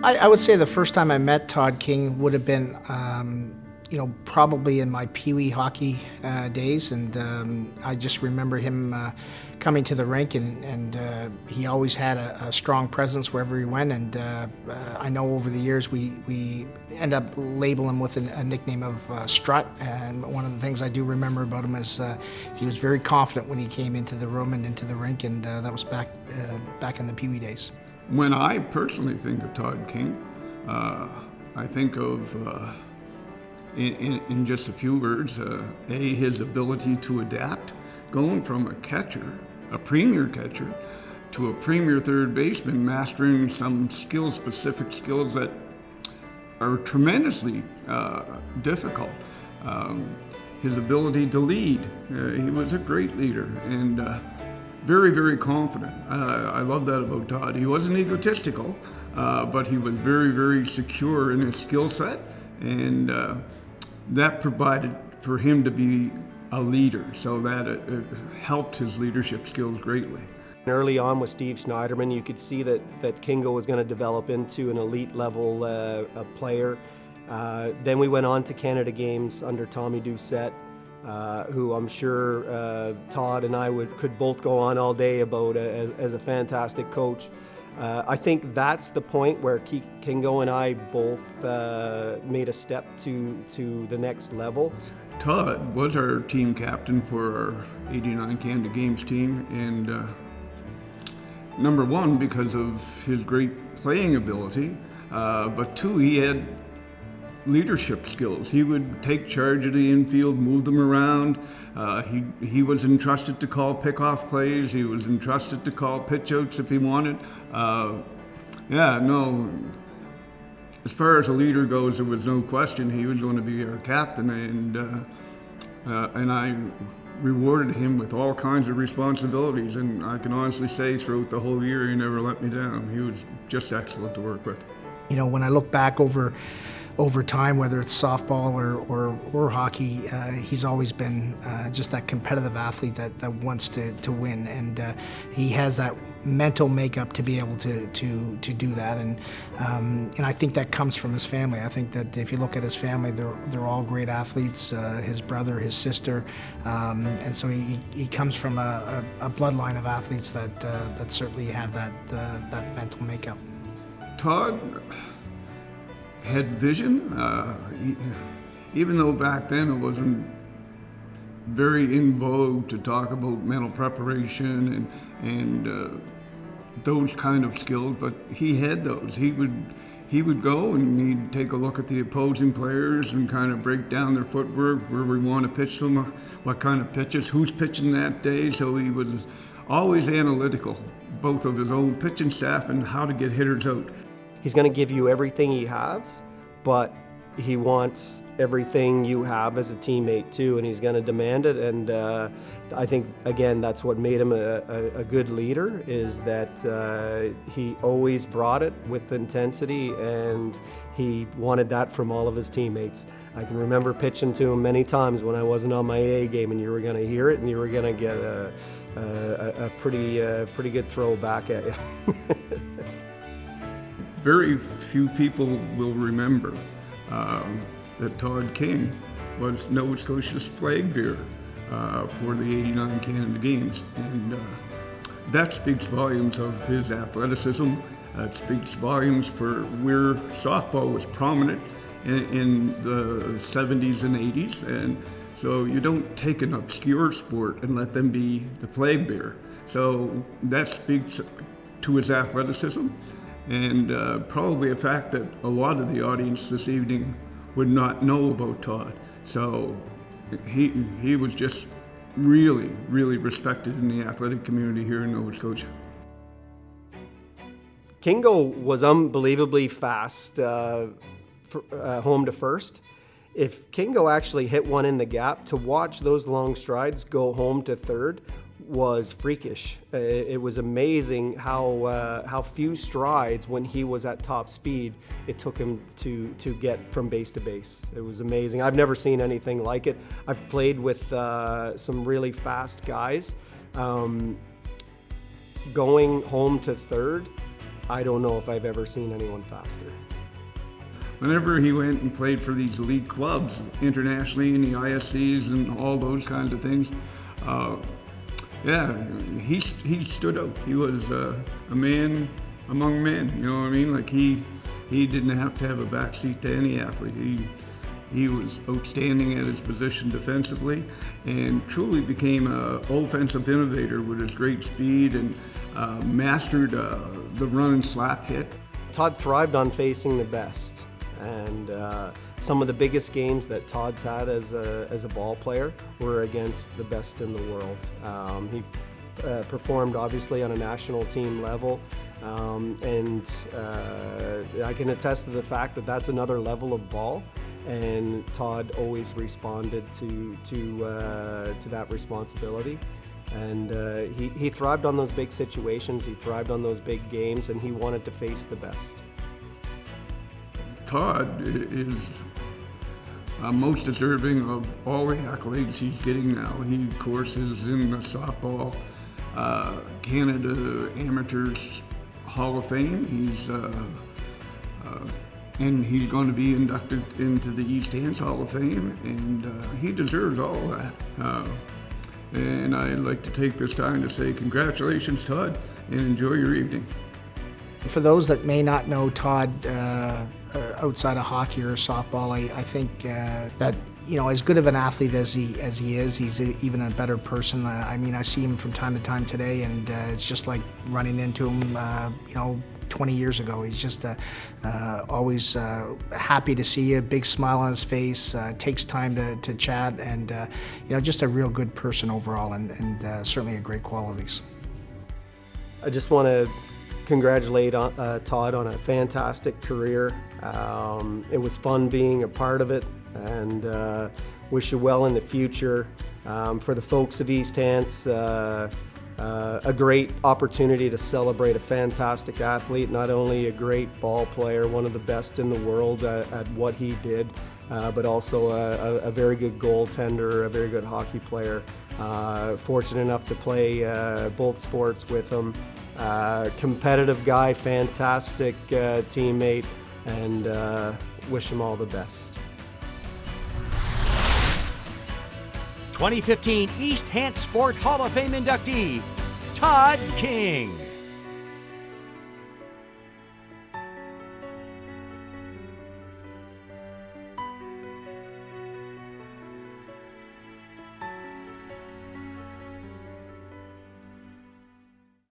I would say the first time I met Todd King would have been, probably in my Pee-wee hockey days, and I just remember him coming to the rink, and he always had a strong presence wherever he went, and I know over the years we end up labeling him with a nickname of Strut, and one of the things I do remember about him is he was very confident when he came into the room and into the rink, and that was back in the Pee-wee days. When I personally think of Todd King, I think of, in just a few words, his ability to adapt, going from a catcher, a premier catcher, to a premier third baseman, mastering some specific skills that are tremendously difficult. His ability to lead, he was a great leader, and very, very confident. I love that about Todd. He wasn't egotistical, but he was very, very secure in his skill set, and that provided for him to be a leader, so that it helped his leadership skills greatly. Early on with Steve Schneiderman, you could see that Kingo was going to develop into an elite level player. Then we went on to Canada Games under Tommy Doucette, who I'm sure Todd and I could both go on all day about as a fantastic coach. I think that's the point where Kingo and I both made a step to the next level. Todd was our team captain for our '89 Canada Games team, and number one, because of his great playing ability, but two, he had leadership skills. He would take charge of the infield, move them around. He was entrusted to call pickoff plays. He was entrusted to call pitch outs if he wanted. As far as a leader goes, there was no question he was going to be our captain, and I rewarded him with all kinds of responsibilities, and I can honestly say throughout the whole year he never let me down. He was just excellent to work with. You know, when I look back over time, whether it's softball or hockey, he's always been just that competitive athlete that wants to win, and he has that mental makeup to be able to do that, and I think that comes from his family. I think that if you look at his family, they're all great athletes. His brother, his sister, and so he comes from a bloodline of athletes that certainly have that mental makeup. Todd had vision, even though back then it wasn't very in vogue to talk about mental preparation and those kind of skills, but he had those. He would go and he'd take a look at the opposing players and kind of break down their footwork, where we want to pitch them, what kind of pitches, who's pitching that day. So he was always analytical, both of his own pitching staff and how to get hitters out. He's going to give you everything he has, but he wants everything you have as a teammate too, and he's going to demand it. And I think, again, that's what made him a good leader, is that he always brought it with intensity, and he wanted that from all of his teammates. I can remember pitching to him many times when I wasn't on my A game, and you were going to hear it, and you were going to get a pretty good throw back at you. Very few people will remember that Todd King was Nova Scotia's flag bearer for the '89 Canada Games, and that speaks volumes of his athleticism. It speaks volumes for where softball was prominent in the 70s and 80s, and so you don't take an obscure sport and let them be the flag bearer. So that speaks to his athleticism. And probably a fact that a lot of the audience this evening would not know about Todd. So he was just really, really respected in the athletic community here in Nova Scotia. Kingo was unbelievably fast home to first. If Kingo actually hit one in the gap, to watch those long strides go home to third was freakish. It was amazing how few strides, when he was at top speed, it took him to get from base to base. It was amazing. I've never seen anything like it. I've played with some really fast guys. Going home to third I don't know if I've ever seen anyone faster. Whenever he went and played for these elite clubs internationally in the ISCs and all those kinds of things, he stood out. He was a man among men, you know what I mean? Like he didn't have to have a backseat to any athlete. He was outstanding at his position defensively and truly became an offensive innovator with his great speed and mastered the run and slap hit. Todd thrived on facing the best, and some of the biggest games that Todd's had as a ball player were against the best in the world. He performed obviously on a national team level, and I can attest to the fact that that's another level of ball. And Todd always responded to that responsibility, and he thrived on those big situations. He thrived on those big games, and he wanted to face the best. Todd is most deserving of all the accolades he's getting now. He, of course, is in the softball Canada Amateurs Hall of Fame. And he's going to be inducted into the Hants Hall of Fame, and he deserves all of that. And I'd like to take this time to say congratulations, Todd, and enjoy your evening. For those that may not know Todd outside of hockey or softball, I think that, you know, as good of an athlete as he is, he's even a better person. I mean, I see him from time to time today, and it's just like running into him, 20 years ago. He's just always happy to see you, big smile on his face, takes time to chat, and just a real good person overall, and certainly a great qualities. I just want to congratulate Todd on a fantastic career. It was fun being a part of it, and wish you well in the future. For the folks of East Hants, a great opportunity to celebrate a fantastic athlete, not only a great ball player, one of the best in the world at what he did, but also a very good goaltender, a very good hockey player. Fortunate enough to play both sports with him. Competitive guy, fantastic teammate, and wish him all the best. 2015 East Hants Sport Hall of Fame inductee, Todd King.